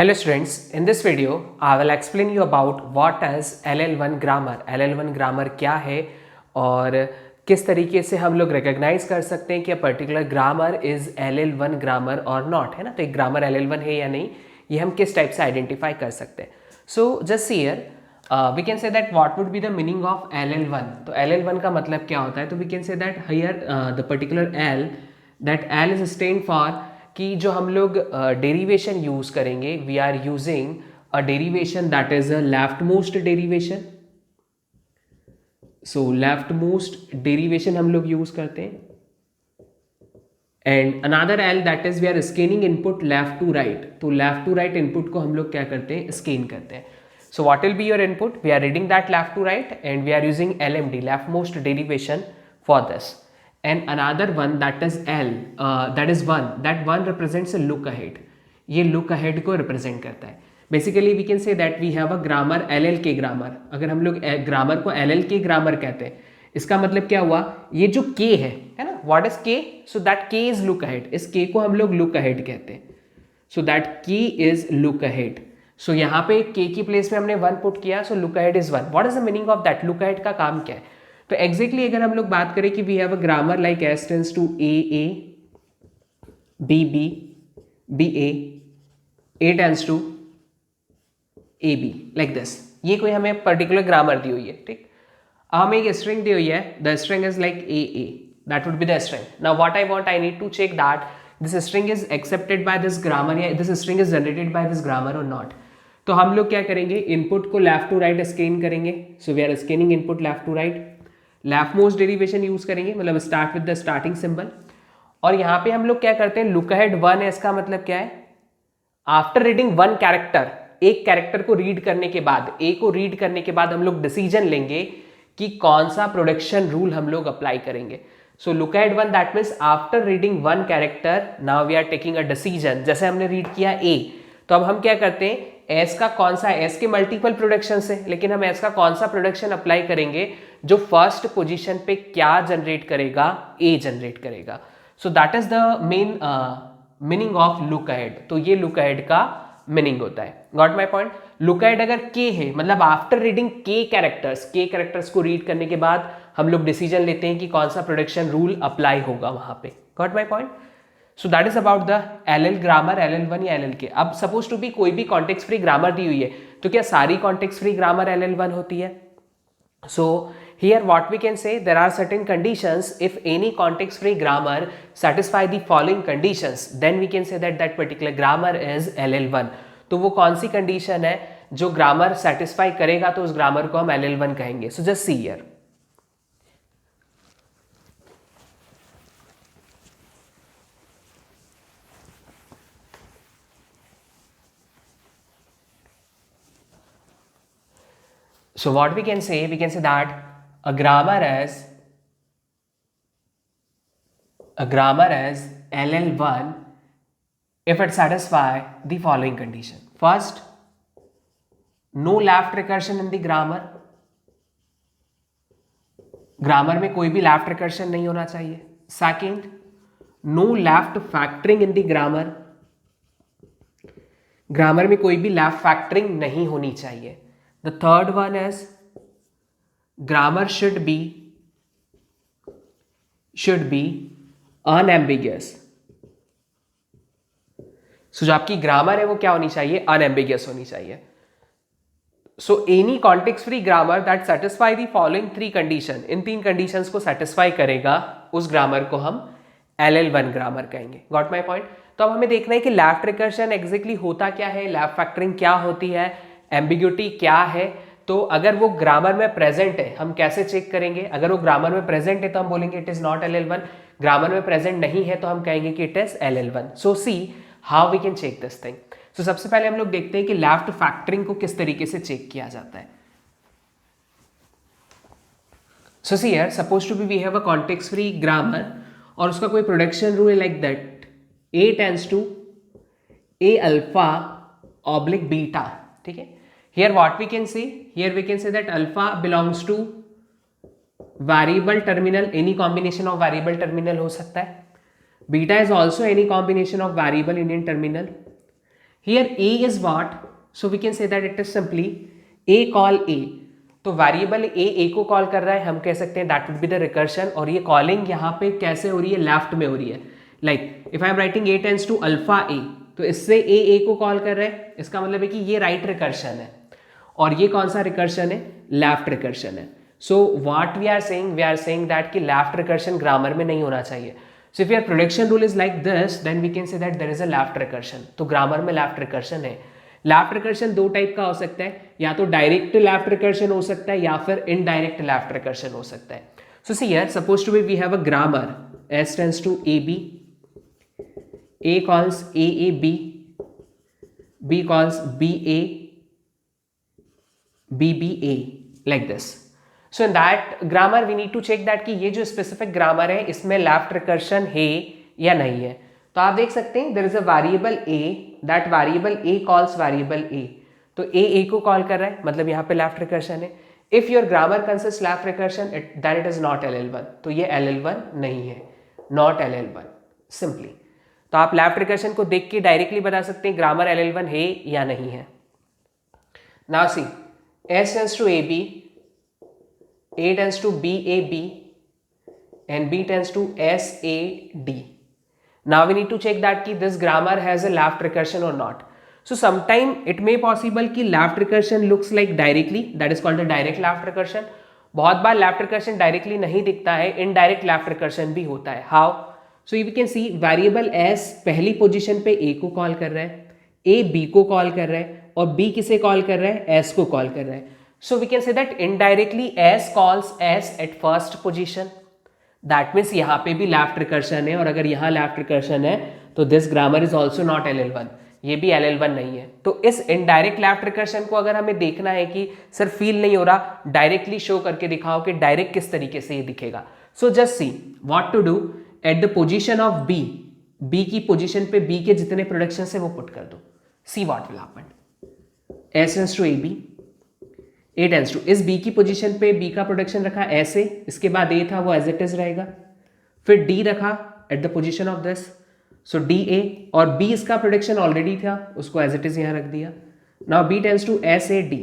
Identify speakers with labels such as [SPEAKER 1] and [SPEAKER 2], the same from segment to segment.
[SPEAKER 1] Hello students, in this video I will explain you about what is LL1 grammar. LL1 grammar क्या है और किस तरीके से हम लोग रिकॉग्नाइज कर सकते हैं कि particular grammar is LL1 grammar और नॉट, है ना। तो एक ग्रामर LL1 है या नहीं, ये हम किस टाइप से आइडेंटिफाई कर सकते हैं। So just here we can say that what would be the meaning of LL1। तो LL1 का मतलब क्या होता है, तो we can say that here the particular L, that L is stand for कि जो हम लोग डेरिवेशन यूज करेंगे, we are using a derivation that is a left most derivation. So left most derivation हम लोग यूज करते हैं। And another L that is we are scanning input left to right. तो लेफ्ट टू राइट इनपुट को हम लोग क्या करते हैं, स्कैन करते हैं। So what will be your input, we are reading that left to right and we are using LMD, left most derivation for this. And another one that is L, that is 1, that 1 represents a look ahead. ये look ahead को represent करता है। Basically we can say that we have a grammar LLK grammar। अगर हम लोग grammar को LLK grammar कहते हैं, इसका मतलब क्या हुआ, ये जो K है ना, what is K? So that K is look ahead। इस K को हम लोग look ahead कहते हैं। So that K is look ahead। So यहाँ पे K की प्लेस में हमने 1 पुट किया, so look ahead is 1। What is the meaning of that? look ahead का काम क्या है? तो एग्जैक्टली अगर हम लोग बात करें कि we have a grammar like S tends to A B B B A tends to A B, like this. ये कोई हमें पर्टिकुलर ग्रामर दी हुई है, ठीक। हमें एक स्ट्रिंग दी हुई है, the string is like a, that would be the string. Now what I want, I need to check that this string is accepted by this grammar या this string is generated by this grammar और not. तो हम लोग क्या करेंगे, input को left to right scan करेंगे। So we are scanning input left to right, left most derivation use करेंगे, मतलब start with the starting symbol. और यहाँ पे हम लोग क्या करते हैं, लुक अहेड 1 है, इसका मतलब क्या है, आफ्टर रीडिंग 1 कैरेक्टर, एक कैरेक्टर को रीड करने के बाद, ए को रीड करने के बाद हम लोग डिसीजन लेंगे कि कौन सा प्रोडक्शन रूल हम लोग अप्लाई करेंगे। So look ahead 1 that means after reading 1 character now we are taking a decision. जैसे हमने रीड किया ए, तो अब हम क्या करते हैं, एस का कौन सा, एस के मल्टीपल प्रोडक्शन है, लेकिन हम एस का कौन सा प्रोडक्शन अप्लाई करेंगे जो फर्स्ट पोजीशन पे क्या जनरेट करेगा, ए जनरेट करेगा। सो that is the main meaning of look ahead. तो ये लुक अहेड का मीनिंग होता है। Got my point. Look ahead अगर के है, मतलब आफ्टर रीडिंग के कैरेक्टर्स को रीड करने के बाद हम लोग डिसीजन लेते हैं कि कौन सा प्रोडक्शन रूल अप्लाई होगा वहां पे। Got my point. So that is about the LL grammar, LL1 या LLK। अब सपोज टू बी कोई भी कॉन्टेक्स्ट फ्री ग्रामर दी हुई है, तो क्या सारी कॉन्टेक्स्ट फ्री ग्रामर LL1 होती है? सो here what we can say, there are certain conditions, if any context free grammar satisfy the following conditions, then we can say that that particular grammar is LL1। तो वो कौन सी condition है जो grammar satisfy करेगा, तो उस grammar को हम LL1 कहेंगे। सो just see here, so what we can say that a grammar is LL1 if it satisfy the following condition. First, no left recursion in the grammar। Grammar में कोई भी left recursion नहीं होना चाहिए। Second, no left factoring in the grammar. Grammar में कोई भी left factoring नहीं होनी चाहिए। The third one is grammar should be unambiguous. So जो आपकी ग्रामर है वो क्या होनी चाहिए, अनएम्बिगियस होनी चाहिए। So any context free grammar that satisfy the following 3 condition, in 3 conditions को सेटिस्फाई करेगा, उस ग्रामर को हम LL1 ग्रामर कहेंगे। Got my point. तो अब हमें देखना है कि लेफ्ट रिकर्शन एग्जैक्टली होता क्या है, लेफ्ट फैक्टरिंग क्या होती है, एम्बिग्यूटी क्या है। तो अगर वो ग्रामर में प्रेजेंट है, हम कैसे चेक करेंगे, अगर वो ग्रामर में प्रेजेंट है तो हम बोलेंगे it is not LL1, grammar में प्रेजेंट नहीं है तो हम कहेंगे कि it is LL1। So see how we can check this thing. तो सबसे पहले हम लोग देखते हैं कि लेफ्ट फैक्टरिंग को किस तरीके से चेक किया जाता है। So see here, suppose to be we have a context free grammar और उसका कोई प्रोडक्शन रूल है like that A tends to A alpha oblique beta, ठीक है। Here what we can see, here we can say that alpha belongs to variable terminal, any combination of variable terminal हो सकता है। Beta is also any combination of variable Indian terminal. Here a is what, so we can say that it is simply a call a. तो variable a को call कर रहा है, हम कह सकते हैं that would be the recursion, और ये कॉलिंग यहाँ पे कैसे हो रही है, लेफ्ट में हो रही है. Like if I am writing a tends to alpha a, तो इससे a को कॉल कर रहा है, इसका मतलब है कि ये राइट रिकर्शन है, और ये कौन सा रिकर्शन है, लेफ्ट रिकर्शन है. So what we are saying that कि लेफ्ट रिकर्शन ग्रामर में नहीं होना चाहिए. So if your prediction rule is like this, then we can say that there is a left recursion. तो ग्रामर में left recursion है. left recursion दो type का हो सकता है, या तो डायरेक्ट left recursion हो सकता है या फिर इनडायरेक्ट left recursion हो सकता है. So see here, supposed to be we have a grammar S tends to AB, A calls AAB, B calls BA, BBA, like this. So in that grammar we need to check that कि ये जो specific grammar है इसमें left recursion है या नहीं है. तो आप देख सकते हैं there is a variable a, that variable a calls variable a. तो a को कॉल कर रहा है, मतलब यहाँ पे left recursion है. If your grammar consists left recursion, then it is not LL1. तो ये LL1 नहीं है, not LL1 simply. तो आप left recursion को देख के डायरेक्टली बता सकते हैं ग्रामर LL1 है या नहीं है. Now see, S tends to AB, A tends to BAB, and B tends to SAD. Now we need to check that कि this grammar has a left recursion or not. So sometime it may possible कि left recursion looks like directly, that is called a direct left recursion. बहुत बार left recursion directly नहीं दिखता है, indirect left recursion भी होता है. How? So you can see variable S पहली position पे A को कॉल कर रहा है, A B को कॉल कर रहा है, और B किसे कॉल कर रहा है, S को कॉल कर रहा है. So we can say that indirectly S calls S at first position. That means यहाँ पे भी left recursion है, और अगर यहाँ left recursion है तो this grammar is also not LL1. ये भी LL1 नहीं है. तो इस indirect left recursion को अगर हमें देखना है कि सर फील नहीं हो रहा, डायरेक्टली शो करके दिखाओ कि डायरेक्ट किस तरीके से ये दिखेगा. So just see what to do at the position of B. B की पोजीशन पे B के जितने प्रोडक्शन है वो पुट कर दो. See what will happen. S tends to AB, A tends to, इस B की पोजीशन पे B का प्रोडक्शन रखा ऐसे, इसके बाद A था वो एज इट इज रहेगा, फिर D रखा at the position of this, so DA, और B इसका प्रोडक्शन ऑलरेडी था उसको एज इट इज यहाँ रख दिया. Now B tends to SAD,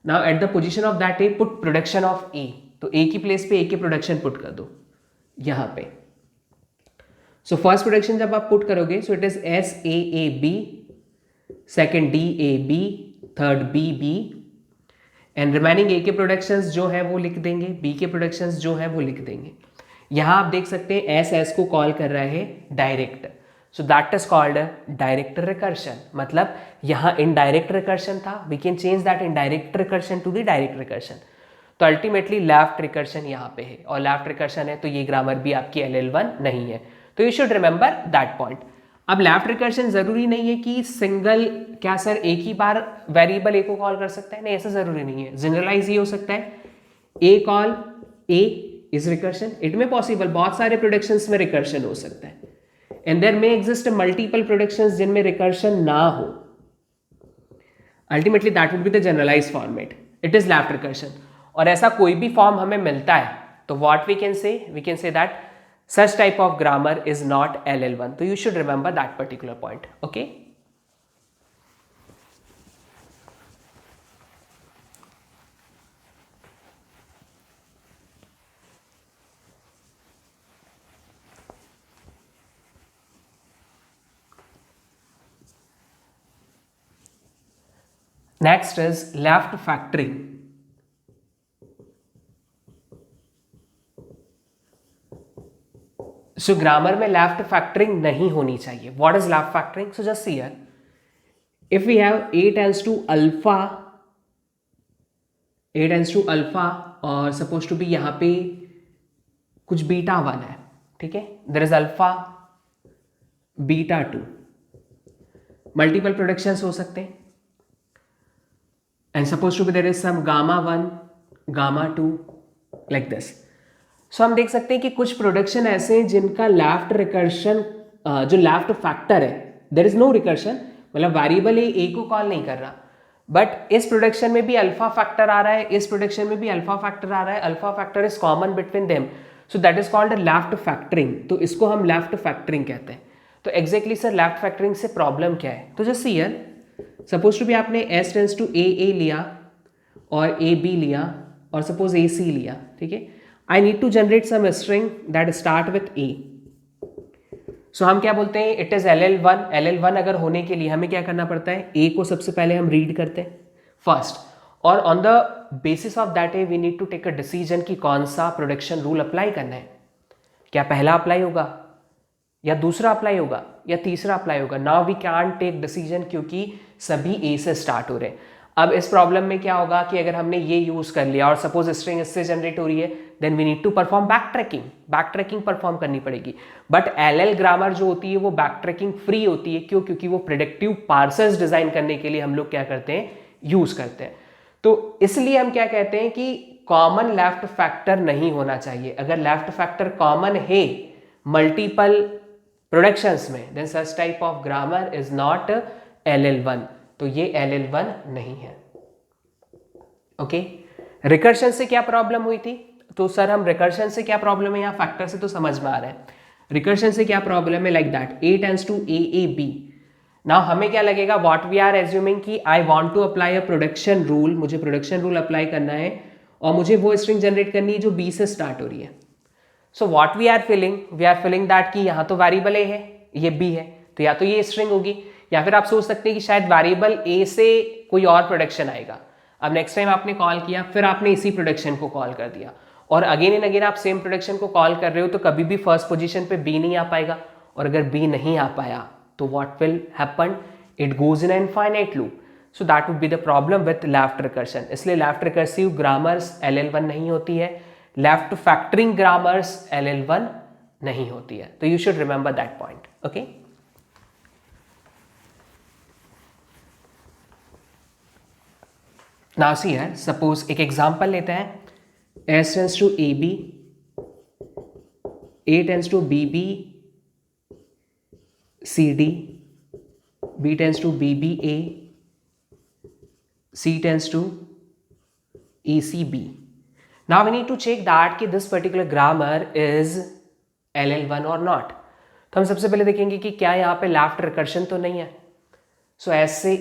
[SPEAKER 1] now at the position of that A put production of A, तो A की प्लेस पे A के प्रोडक्शन पुट कर दो यहाँ पे. सो फर्स्ट प्रोडक्शन जब आप पुट करोगे, so it is SAAB, second DAB, third BB, and remaining A के प्रोडक्शंस जो है वो लिख देंगे, बी के प्रोडक्शंस जो है वो लिख देंगे. यहाँ आप देख सकते हैं एस को कॉल कर रहा है direct, so that is called direct recursion. मतलब यहाँ इनडायरेक्ट रिकर्शन था, we can change that indirect recursion to the direct recursion. तो अल्टीमेटली लेफ्ट रिकर्शन यहाँ पे है, और लेफ्ट रिकर्शन है तो ये ग्रामर भी आपकी LL1 नहीं है. तो you should remember that point. अब लेफ्ट रिकर्शन जरूरी नहीं है कि सिंगल, क्या सर एक ही बार वेरिएबल ए को कॉल कर सकता है, नहीं ऐसा जरूरी नहीं है. जनरलाइज ये हो सकता है A call A is recursion, it में पॉसिबल बहुत सारे प्रोडक्शंस में रिकर्शन हो सकता है, and there may exist multiple productions जिनमें रिकर्शन ना हो. Ultimately that would be the generalize format, it is left recursion. और ऐसा कोई भी फॉर्म हमें मिलता है तो what we can say that such type of grammar is not LL1. So you should remember that particular point. Okay. Next is left factoring. So grammar में left factoring नहीं होनी चाहिए. What is left factoring? So just see here, if we have A tends to alpha, और suppose to be यहाँ पे कुछ beta 1 है, ठीक है, there is alpha beta 2, multiple productions हो सकते हैं, and suppose to be there is some gamma 1 gamma 2 like this. So हम देख सकते हैं कि कुछ प्रोडक्शन ऐसे हैं जिनका लेफ्ट रिकर्शन, जो लेफ्ट फैक्टर है, देयर इज नो रिकर्शन, मतलब वेरिएबल ए को कॉल नहीं कर रहा, बट इस प्रोडक्शन में भी अल्फा फैक्टर आ रहा है, इस प्रोडक्शन में भी अल्फा फैक्टर आ रहा है, alpha factor is common between them, so that is called left factoring. तो इसको हम लेफ्ट फैक्टरिंग कहते हैं. तो एग्जैक्टली सर लेफ्ट फैक्टरिंग से प्रॉब्लम क्या है? तो जस्ट हियर सपोज टू भी आपने s टेंस टू ए लिया और ए बी लिया और सपोज ए सी लिया, ठीक है। I need to generate some string that start with A. So हम क्या बोलते हैं, इट इज LL1। LL1 अगर होने के लिए हमें क्या करना पड़ता है, ए को सबसे पहले हम रीड करते हैं फर्स्ट, और on the basis of that we need to take a decision कि कौन सा प्रोडक्शन रूल अप्लाई करना है। क्या पहला अप्लाई होगा या दूसरा अप्लाई होगा या तीसरा अप्लाई होगा? Now we can take decision क्योंकि सभी ए से स्टार्ट हो रहे हैं। अब इस प्रॉब्लम में क्या होगा कि अगर हमने ये यूज कर लिया और सपोज स्ट्रिंग इससे जनरेट हो रही है, then we need to perform back tracking perform करनी पड़ेगी। बट LL ग्रामर जो होती है वो बैक ट्रैकिंग फ्री होती है। क्यों? क्योंकि वो प्रेडिक्टिव पार्सर्स डिजाइन करने के लिए हम लोग क्या करते हैं, यूज करते हैं। तो इसलिए हम क्या कहते हैं कि कॉमन लेफ्ट फैक्टर नहीं होना चाहिए। अगर लेफ्ट फैक्टर कॉमन है मल्टीपल प्रोडक्शंस में, then such type of grammar is not LL1। तो ये LL1 नहीं है। ओके, रिकर्शन से क्या प्रॉब्लम हुई थी? तो सर हम रिकर्शन से क्या प्रॉब्लम है, यहाँ फैक्टर से तो समझ में आ रहा है। रिकर्शन से क्या प्रॉब्लम है, like that A tends to AAB। Now हमें क्या लगेगा, व्हाट वी आर एज्यूमिंग कि I want to apply a production rule, मुझे प्रोडक्शन रूल अप्लाई करना है और मुझे वो स्ट्रिंग जनरेट करनी है जो B से स्टार्ट हो रही है। So what we are feeling that कि यहाँ तो वेरिएबल A है, ये B है, तो या तो ये स्ट्रिंग होगी, या फिर आप सोच सकते हैं कि शायद वेरिएबल A से कोई और प्रोडक्शन आएगा। अब नेक्स्ट टाइम आपने कॉल किया, फिर आपने इसी प्रोडक्शन को कॉल कर दिया, और अगेन एंड अगेन आप सेम प्रोडक्शन को कॉल कर रहे हो, तो कभी भी फर्स्ट पोजीशन पे B नहीं आ पाएगा। और अगर B नहीं आ पाया तो what will happen, it goes in infinite loop. So that would be the problem with left recursion. इसलिए लेफ्ट रिकर्सिव ग्रामर्स LL1 नहीं होती है, लेफ्ट फैक्टरिंग ग्रामर्स LL1 नहीं होती है। तो you should remember that point. Okay, now see here, suppose एक example लेते हैं, S tends to AB, A tends to BB, CD, B tends to BBA, C tends to ECB. Now we need to check that कि this particular grammar is LL1 or not. तो हम सबसे पहले देखेंगे कि क्या यहाँ पे लेफ्ट रिकर्शन तो नहीं है। सो S से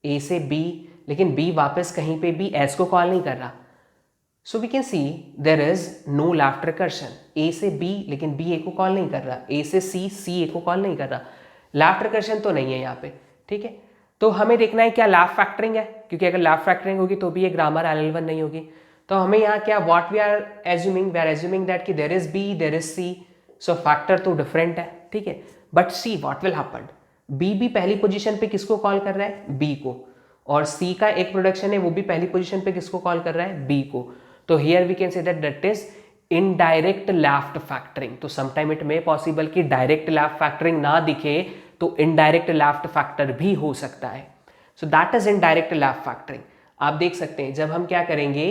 [SPEAKER 1] A से B, लेकिन B वापस कहीं पे भी S को कॉल नहीं कर रहा। So we can see there is no left recursion. A से B, लेकिन B A को कॉल नहीं कर रहा, A से C A को कॉल नहीं कर रहा। लेफ्ट रिकर्शन तो नहीं है यहाँ पे, ठीक है। तो हमें देखना है क्या लेफ्ट फैक्टरिंग है, क्योंकि अगर लेफ्ट फैक्टरिंग होगी तो भी ये ग्रामर LL1 नहीं होगी। तो हमें यहाँ क्या, what we are assuming that कि there is B, there is C, so factor तो डिफरेंट है, ठीक है। But see what will happen, B पहली पोजीशन पे किसको कॉल कर रहा है, B को, और C का एक प्रोडक्शन है वो भी पहली पोजीशन पे किसको कॉल कर रहा है, B को। तो here we can say that is indirect left factoring. तो समटाइम इट मे पॉसिबल कि डायरेक्ट लेफ्ट फैक्टरिंग ना दिखे तो इनडायरेक्ट लेफ्ट फैक्टर भी हो सकता है। सो that is indirect left factoring. आप देख सकते हैं जब हम क्या करेंगे,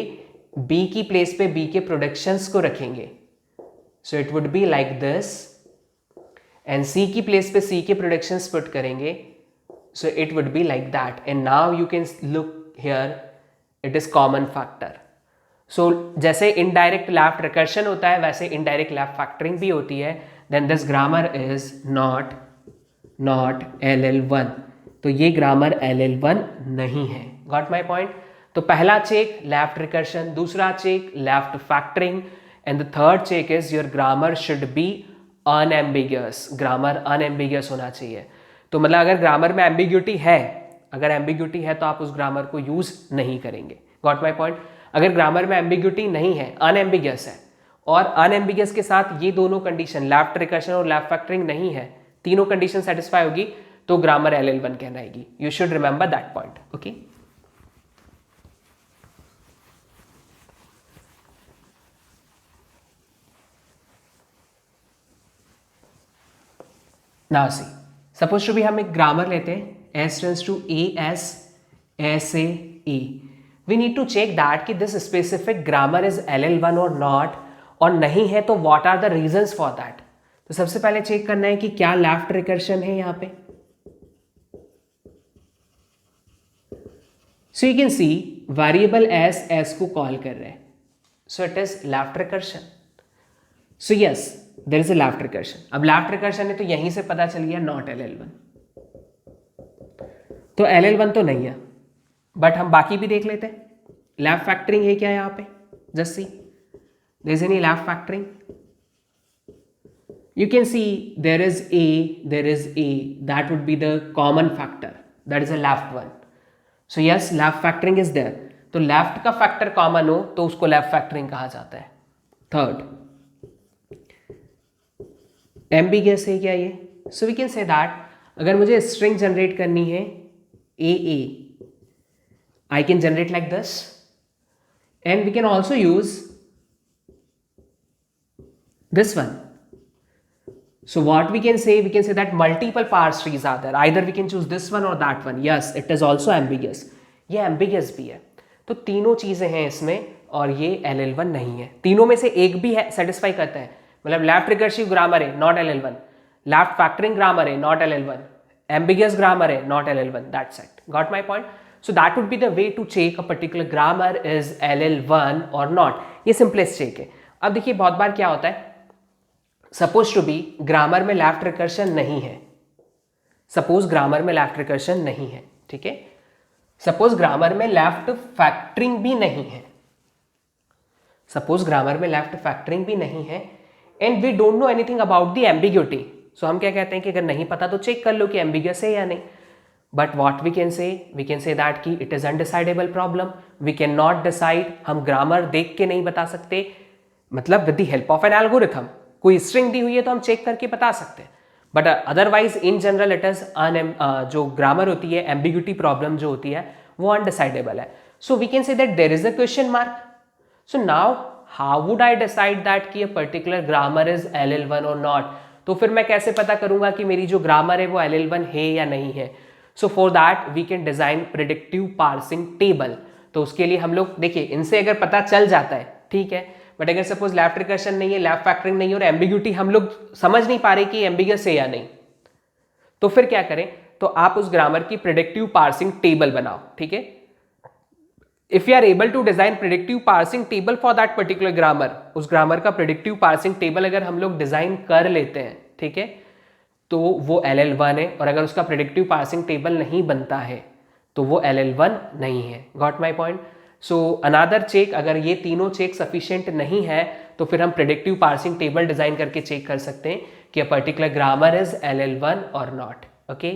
[SPEAKER 1] B की प्लेस पे B के प्रोडक्शंस को रखेंगे, so it would be like this, and C की प्लेस पे C के प्रोडक्शंस पुट करेंगे, so it would be like that. And now you can look here, it is common factor. So जैसे indirect left recursion होता है वैसे indirect left factoring भी होती है। Then this grammar is not LL1। तो ये ग्रामर LL1 नहीं है। Got my point. तो पहला चेक लेफ्ट रिकर्शन, दूसरा check left factoring, and the third check is your grammar should be unambiguous. Grammar unambiguous होना चाहिए। तो मतलब अगर ग्रामर में एम्बिग्यूटी है, तो आप उस ग्रामर को यूज नहीं करेंगे। Got my point. अगर ग्रामर में एम्बिग्यूटी नहीं है, अनएम्बिगियस है, और अनएम्बिगियस के साथ ये दोनों कंडीशन लेफ्ट रिकर्शन और लेफ्ट फैक्टरिंग नहीं है, तीनों कंडीशन सेटिस्फाई होगी, तो ग्रामर LL1 कहलाएगी। You should remember that point. Okay, now see, suppose to भी हम एक ग्रामर लेते हैं, S tends to AS, A। We need to check that कि this specific grammar is LL1 और नॉट, और नहीं है तो what are the reasons for that. तो सबसे पहले चेक करना है कि क्या लेफ्ट रिकर्शन है यहाँ पे। So you can see variable S को कॉल कर रहे हैं, so it is left recursion. So yes, there is a left recursion. अब लेफ्ट रिकर्शन है तो यहीं से पता चल गया नॉट LL1, तो LL1 तो नहीं है, बट हम बाकी भी देख लेते हैं। लेफ्ट फैक्टरिंग है क्या यहाँ पे, just see there is any left factoring, you can see there is a that would be the common factor, that is a left one. So yes, left factoring is there, तो left का factor common हो तो उसको left factoring कहा जाता है। Third, ambiguous है क्या ये, so we can say that अगर मुझे स्ट्रिंग जनरेट करनी है AA, I can generate like this, and we can also use this one. So what we can say that multiple parse trees are there. Either we can choose this one or that one. Yes, it is also ambiguous. ये ambiguous भी है। तो तीनों चीजें हैं इसमें और ये LL1 नहीं है। तीनों में से एक भी है सेटिस्फाई करता है, मतलब लेफ्ट रिकर्सिव ग्रामर है not LL1, left factoring grammar है नॉट LL1, ambiguous grammar है not LL1, that's it. Got my point? So that would be the way to check a particular grammar is LL1 or not. ये simplest check है। अब देखिए बहुत बार क्या होता है, सपोज टू बी ग्रामर में लेफ्ट रिकर्शन नहीं है, सपोज ग्रामर में लेफ्ट रिकर्शन नहीं है, ठीक है, सपोज ग्रामर में लेफ्ट फैक्टरिंग भी नहीं है, सपोज ग्रामर में लेफ्ट फैक्टरिंग भी नहीं है, and we don't know anything about the ambiguity. So हम क्या कहते हैं कि अगर नहीं पता तो चेक कर लो कि एम्बिगियस है या नहीं, but what we can say that कि it is undecidable problem, we can not decide, हम ग्रामर देख के नहीं बता सकते, मतलब with the help of an algorithm, कोई स्ट्रिंग दी हुई है तो हम चेक करके बता सकते हैं, but otherwise in general it is जो ग्रामर होती है, एम्बिग्यूटी प्रॉब्लम जो होती है वो अनडिसाइडेबल है। So we can say that there is a question mark. So now how would I decide that कि a particular grammar is LL1 और नॉट, तो फिर मैं कैसे पता करूंगा कि मेरी जो ग्रामर है वो LL1 है या नहीं है। So for that we can design predictive parsing table. तो उसके लिए हम लोग देखिए इनसे अगर पता चल जाता है ठीक है, बट अगर सपोज लेफ्ट रिकर्शन नहीं है, लेफ्ट फैक्टरिंग नहीं है और एम्बिग्यूटी हम लोग समझ नहीं पा रहे कि एम्बिगस है या नहीं, तो फिर क्या करें, तो आप उस ग्रामर की प्रेडिक्टिव पार्सिंग टेबल बनाओ, ठीक है। If you are able to design predictive parsing table for that particular grammar, उस ग्रामर का प्रेडिक्टिव पार्सिंग टेबल अगर हम लोग डिजाइन कर लेते हैं, ठीक है, तो वो LL1 है, और अगर उसका प्रेडिक्टिव पार्सिंग टेबल नहीं बनता है तो वो LL1 नहीं है। Got my point? So another check, अगर ये तीनों चेक सफिशिएंट नहीं है तो फिर हम प्रेडिक्टिव पार्सिंग टेबल डिजाइन करके चेक कर सकते हैं कि a particular grammar is LL1 और नॉट। ओके।